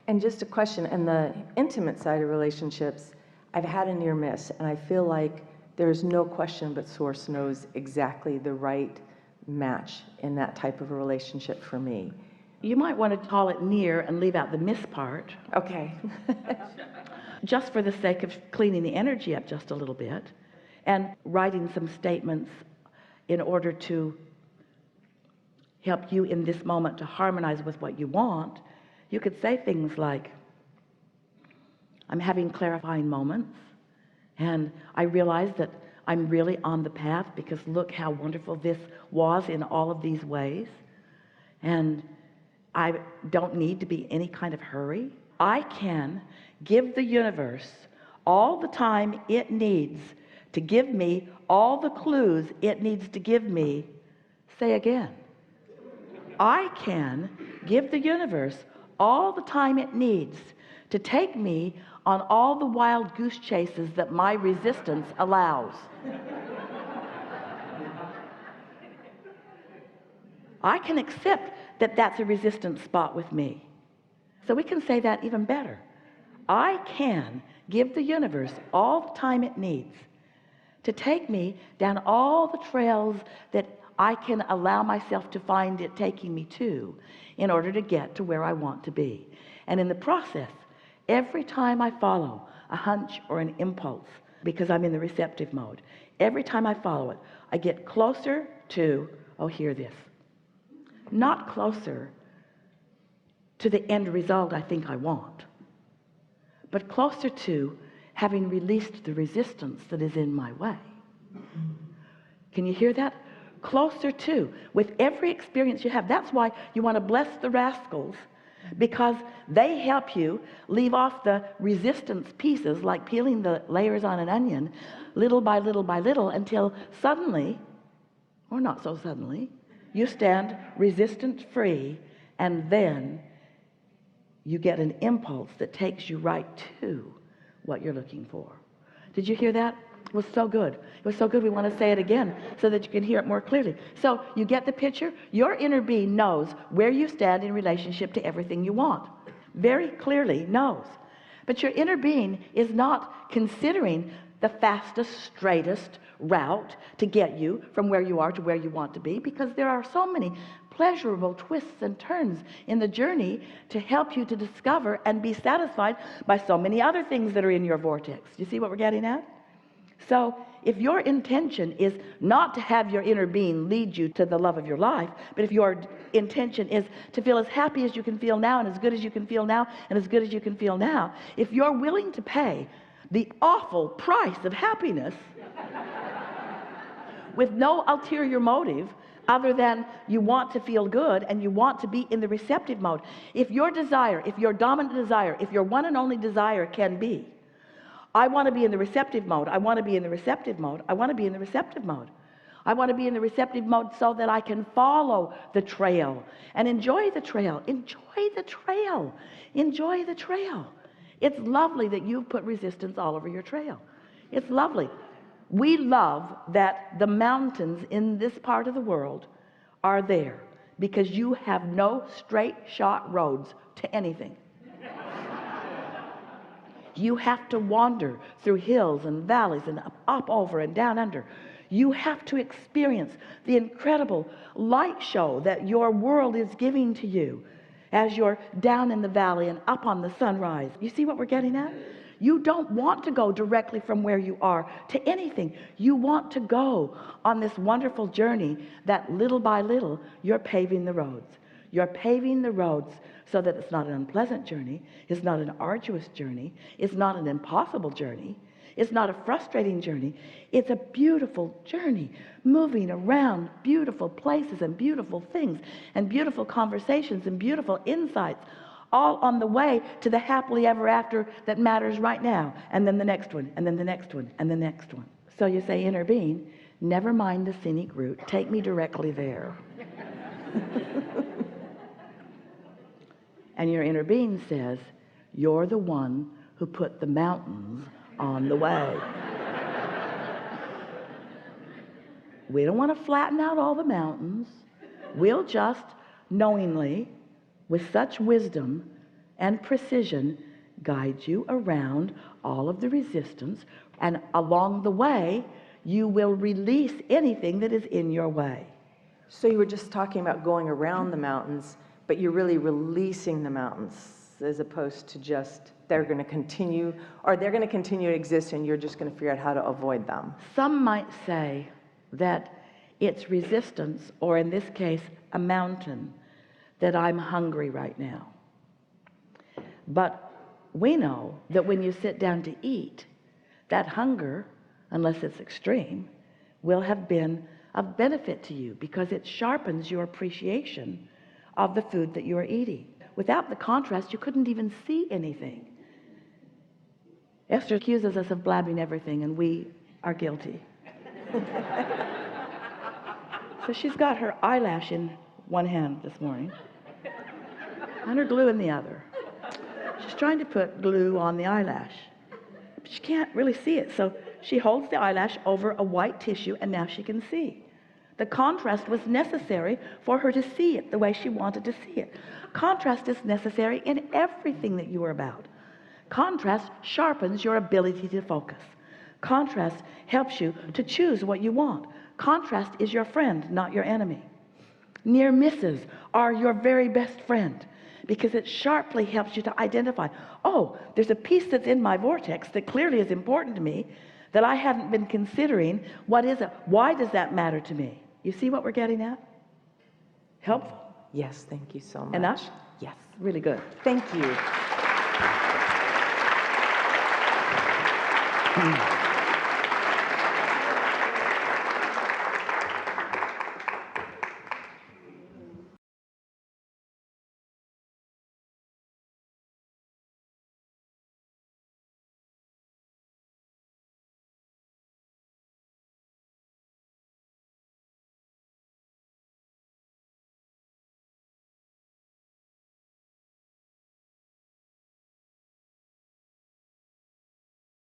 And just a question, in the intimate side of relationships, I've had a near miss, and I feel like there's no question but Source knows exactly the right match in that type of a relationship for me. You might want to call it near and leave out the miss part. Okay. Just for the sake of cleaning the energy up just a little bit and writing some statements in order to help you in this moment to harmonize with what you want. You could say things like, I'm having clarifying moments, and I realize that I'm really on the path because look how wonderful this was in all of these ways, and I don't need to be in any kind of hurry. I can give the universe all the time it needs to give me all the clues it needs to give me. Say again. I can give the universe all the time it needs to take me on all the wild goose chases that my resistance allows. I can accept that that's a resistance spot with me. So we can say that even better. I can give the universe all the time it needs to take me down all the trails that I can allow myself to find it taking me to in order to get to where I want to be. And in the process, every time I follow a hunch or an impulse, because I'm in the receptive mode, every time I follow it, I get closer to, oh, hear this, not closer to the end result I think I want, but closer to having released the resistance that is in my way. Can you hear that? Closer to, with every experience you have. That's why you want to bless the rascals, because they help you leave off the resistance pieces, like peeling the layers on an onion, little by little by little, until suddenly, or not so suddenly, you stand resistance free, and then you get an impulse that takes you right to what you're looking for. Did you hear that? It was so good. It was so good we want to say it again so that you can hear it more clearly. So you get the picture? Your inner being knows where you stand in relationship to everything you want. Very clearly knows. But your inner being is not considering the fastest, straightest route to get you from where you are to where you want to be, because there are so many pleasurable twists and turns in the journey to help you to discover and be satisfied by so many other things that are in your vortex. You see what we're getting at? So if your intention is not to have your inner being lead you to the love of your life, but if your intention is to feel as happy as you can feel now, and as good as you can feel now, and as good as you can feel now, if you're willing to pay the awful price of happiness with no ulterior motive other than you want to feel good and you want to be in the receptive mode, if your desire, if your dominant desire, if your one and only desire can be, I want to be in the receptive mode, I want to be in the receptive mode, I want to be in the receptive mode, I want to be in the receptive mode so that I can follow the trail and enjoy the trail, enjoy the trail, enjoy the trail. It's lovely that you've put resistance all over your trail. It's lovely. We love that the mountains in this part of the world are there because you have no straight shot roads to anything. You have to wander through hills and valleys and up over and down under. You have to experience the incredible light show that your world is giving to you as you're down in the valley and up on the sunrise. You see what we're getting at? You don't want to go directly from where you are to anything. You want to go on this wonderful journey that little by little you're paving the roads. You're paving the roads so that it's not an unpleasant journey, it's not an arduous journey, it's not an impossible journey, it's not a frustrating journey. It's a beautiful journey, moving around beautiful places and beautiful things and beautiful conversations and beautiful insights, all on the way to the happily ever after that matters right now, and then the next one, and then the next one, and the next one. So you say, inner being, never mind the scenic route, take me directly there. And your inner being says, you're the one who put the mountains on the way. We don't want to flatten out all the mountains. We'll just knowingly, with such wisdom and precision guide you around all of the resistance, and along the way, you will release anything that is in your way. So you were just talking about going around the mountains, but you're really releasing the mountains as opposed to just they're going to continue, or they're going to continue to exist and you're just going to figure out how to avoid them. Some might say that it's resistance, or in this case, a mountain, that I'm hungry right now. But we know that when you sit down to eat, that hunger, unless it's extreme, will have been of benefit to you because it sharpens your appreciation of the food that you are eating. Without the contrast, you couldn't even see anything. Esther accuses us of blabbing everything, and we are guilty. So she's got her eyelash in one hand this morning and her glue in the other. She's trying to put glue on the eyelash, but she can't really see it. So she holds the eyelash over a white tissue, and now she can see. The contrast was necessary for her to see it the way she wanted to see it. Contrast is necessary in everything that you are about. Contrast sharpens your ability to focus. Contrast helps you to choose what you want. Contrast is your friend, not your enemy. Near misses are your very best friend because it sharply helps you to identify, oh, there's a piece that's in my vortex that clearly is important to me that I hadn't been considering. What is it? Why does that matter to me? You see what we're getting at? Helpful? Yes, thank you so much. Enough? Yes. Really good. Thank you.